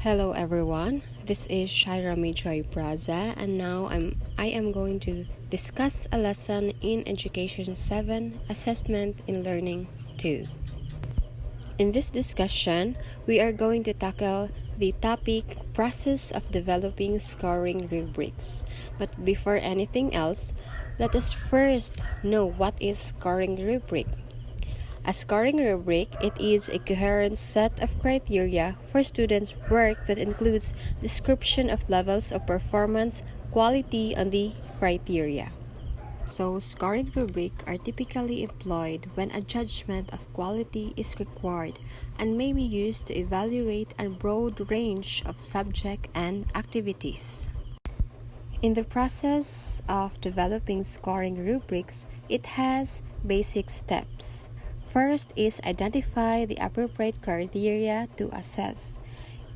Hello everyone, this is Shaira Mijoy Braza and now I am going to discuss a lesson in Education 7, Assessment in Learning 2. In this discussion, we are going to tackle the topic process of developing scoring rubrics. But before anything else, let us first know what is scoring rubric. A scoring rubric, it is a coherent set of criteria for students' work that includes description of levels of performance, quality, and the criteria. So, scoring rubric are typically employed when a judgment of quality is required and may be used to evaluate a broad range of subject and activities. In the process of developing scoring rubrics, it has basic steps. First is identify the appropriate criteria to assess.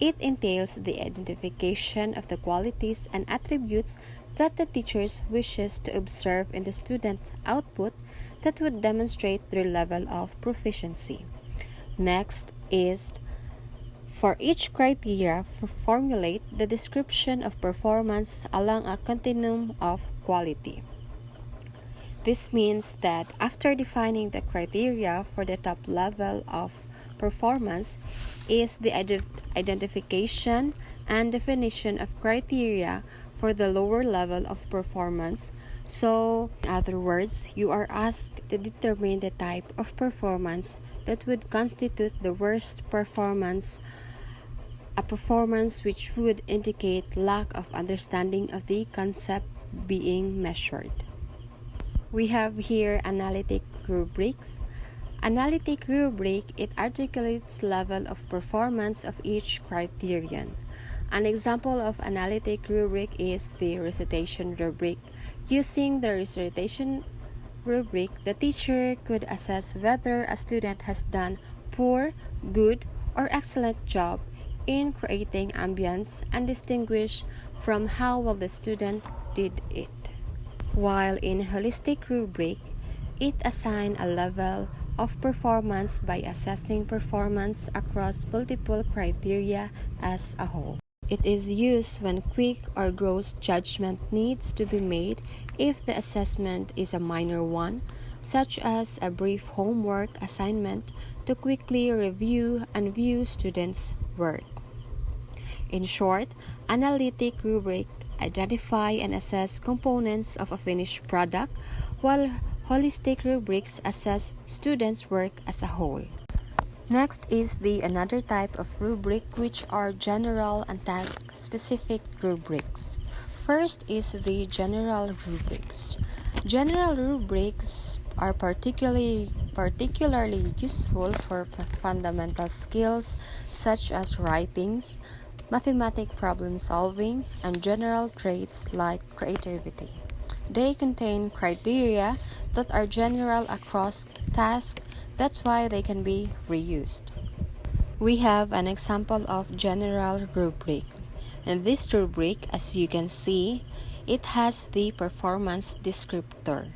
It entails the identification of the qualities and attributes that the teacher wishes to observe in the student's output that would demonstrate their level of proficiency. Next is for each criteria, formulate the description of performance along a continuum of quality. This means that after defining the criteria for the top level of performance is the identification and definition of criteria for the lower level of performance. So, in other words, you are asked to determine the type of performance that would constitute the worst performance, a performance which would indicate lack of understanding of the concept being measured. We have here analytic rubrics. Analytic rubric, it articulates level of performance of each criterion. An example of analytic rubric is the recitation rubric. Using the recitation rubric, the teacher could assess whether a student has done poor, good, or excellent job in creating ambience and distinguish from how well the student did it. While in holistic rubric, it assigns a level of performance by assessing performance across multiple criteria as a whole. It is used when quick or gross judgment needs to be made if the assessment is a minor one, such as a brief homework assignment to quickly review and view students' work. In short, analytic rubric identify and assess components of a finished product, while holistic rubrics assess students' work as a whole. Next is the another type of rubric, which are general and task-specific rubrics. First is the general rubrics. General rubrics are particularly useful for fundamental skills such as writing, mathematical problem solving, and general traits like creativity. They contain criteria that are general across tasks, that's why they can be reused. We have an example of general rubric. In this rubric, as you can see, it has the performance descriptor.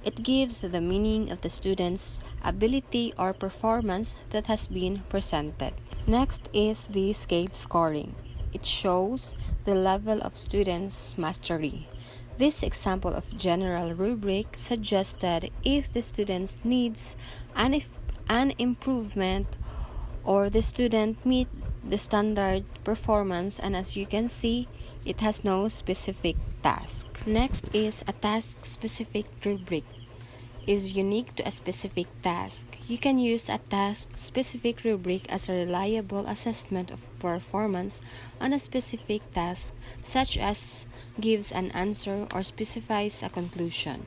It gives the meaning of the student's ability or performance that has been presented. Next is the scale scoring. It shows the level of students' mastery. This example of general rubric suggested if the student needs an improvement or the student meet the standard performance, and as you can see, it has no specific task. Next is a task-specific rubric. Is unique to a specific task. You can use a task-specific rubric as a reliable assessment of performance on a specific task, such as gives an answer or specifies a conclusion.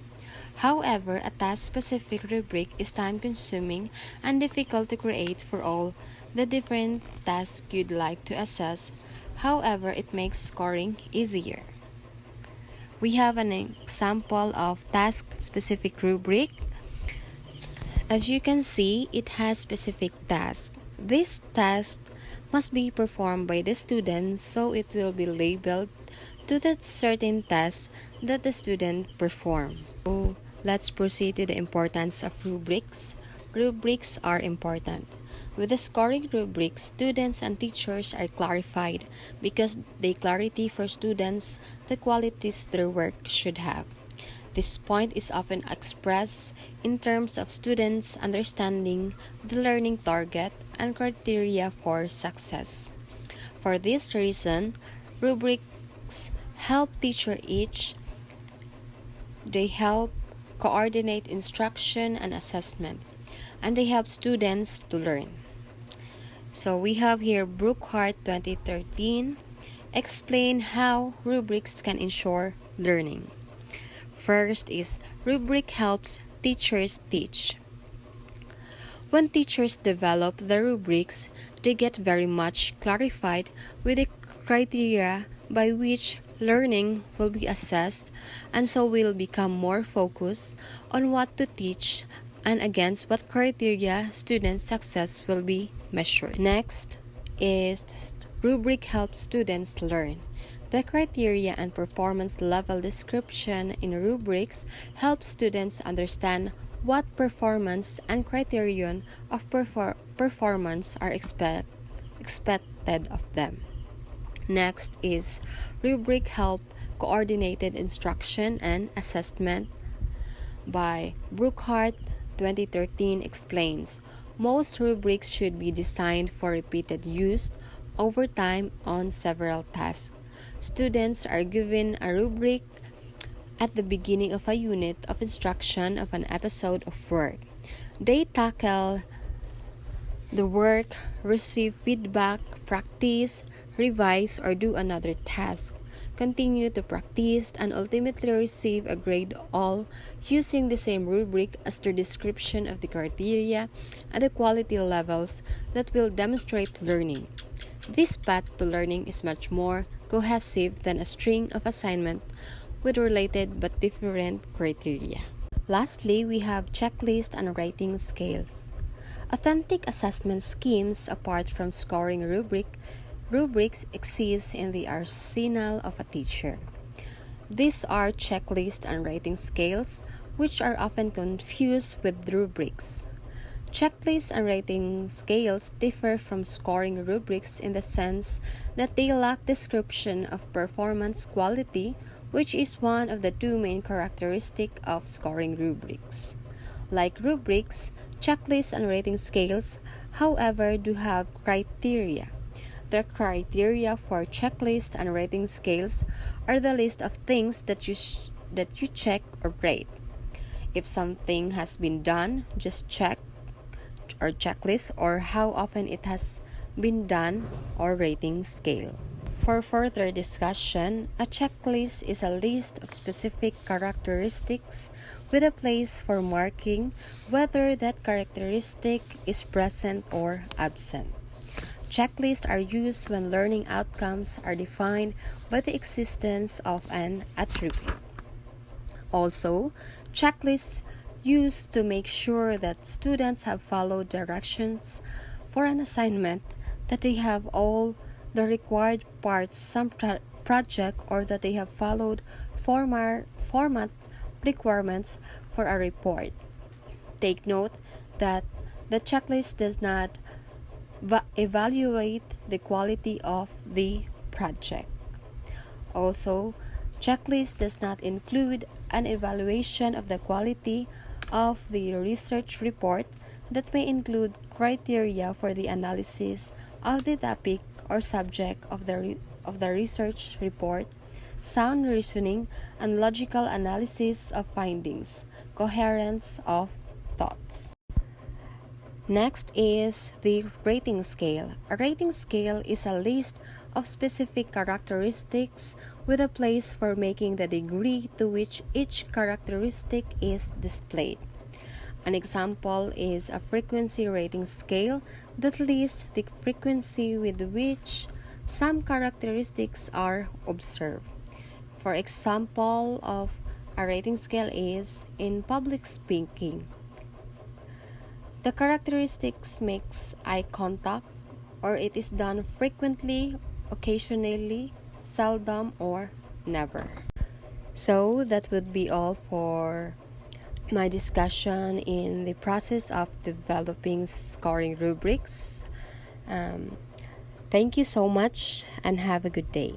However, a task-specific rubric is time-consuming and difficult to create for all the different tasks you'd like to assess. However, it makes scoring easier. We have an example of task-specific rubric. As you can see, it has specific tasks. This task must be performed by the student, so it will be labeled to the certain task that the student performed. So, let's proceed to the importance of rubrics. Rubrics are important. With the scoring rubric, students and teachers are clarified because they clarity for students the qualities their work should have. This point is often expressed in terms of students understanding the learning target and criteria for success. For this reason, rubrics help teacher each. They help coordinate instruction and assessment, and they help students to learn. So we have here Brookhart 2013 explain how rubrics can ensure learning. First is rubric helps teachers teach. When teachers develop the rubrics, they get very much clarified with the criteria by which learning will be assessed, and so will become more focused on what to teach and against what criteria student success will be measured. Next is rubric helps students learn. The criteria and performance level description in rubrics helps students understand what performance and criterion of performance are expected of them. Next is rubric help coordinated instruction and assessment by Brookhart 2013 explains. Most rubrics should be designed for repeated use over time on several tasks. Students are given a rubric at the beginning of a unit of instruction of an episode of work. They tackle the work, receive feedback, practice, revise, or do another task, continue to practice, and ultimately receive a grade, all using the same rubric as their description of the criteria and the quality levels that will demonstrate learning. This path to learning is much more cohesive than a string of assignments with related but different criteria. Lastly, we have checklist and rating scales. Authentic assessment schemes, apart from scoring rubrics exist in the arsenal of a teacher. These are checklist and rating scales, which are often confused with rubrics. Checklists and rating scales differ from scoring rubrics in the sense that they lack description of performance quality, which is one of the two main characteristics of scoring rubrics. Like rubrics, checklists and rating scales, however, do have criteria. The criteria for checklist and rating scales are the list of things that you check or rate. If something has been done, just check or checklist, or how often it has been done or rating scale. For further discussion, a checklist is a list of specific characteristics with a place for marking whether that characteristic is present or absent. Checklists are used when learning outcomes are defined by the existence of an attribute. Also, checklists used to make sure that students have followed directions for an assignment, that they have all the required parts some project, or that they have followed format requirements for a report. Take note that the checklist does not evaluate the quality of the project. Also, checklist does not include an evaluation of the quality of the research report that may include criteria for the analysis of the topic or subject of the research report, sound reasoning and logical analysis of findings, coherence of thoughts. Next is the rating scale. A rating scale is a list of specific characteristics with a place for making the degree to which each characteristic is displayed. An example is a frequency rating scale that lists the frequency with which some characteristics are observed. For example of a rating scale is in public speaking. The characteristics makes eye contact, or it is done frequently, occasionally, seldom, or never. So that would be all for my discussion in the process of developing scoring rubrics. Thank you so much and have a good day.